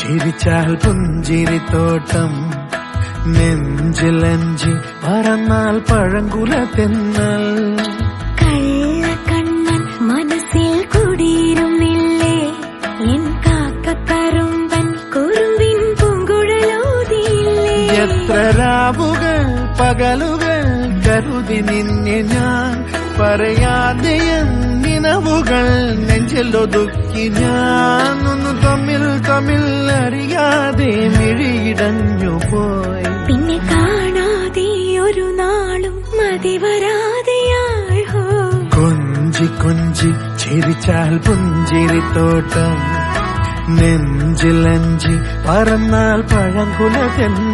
ചിരിച്ചാൽ പുഞ്ചിരിത്തോട്ടം, നെഞ്ചിലഞ്ചി പറന്നാൽ പഴങ്കുല തെന്നൽ. കള്ളക്കണ്ണൻ മനസ്സിൽ കുടിയിരുന്നില്ലേ, എൻ കാക്കക്കറുമ്പൻ കുറുമ്പിൻ പൂങ്കുഴലോതിയില്ലേ. എത്ര രാവുകൾ പകലുകൾ കരുതി നിന്നെ ഞാൻ, പറയാതെ നിനവുകൾ നെഞ്ചിലൊതുക്കി ഞാൻ. ഒന്ന് തമ്മിൽ തമ്മിൽ അറിയാതെ മിഴിയിടഞ്ഞു പോയി, പിന്നെ കാണാതെ ഒരു നാളും മതി വരാതെയാൾ. കൊഞ്ചി കൊഞ്ചി ചിരിച്ചാൽ പുഞ്ചിരിത്തോട്ടം, നെഞ്ചിലഞ്ചി പറന്നാൽ പഴങ്കുല തെന്നൽ.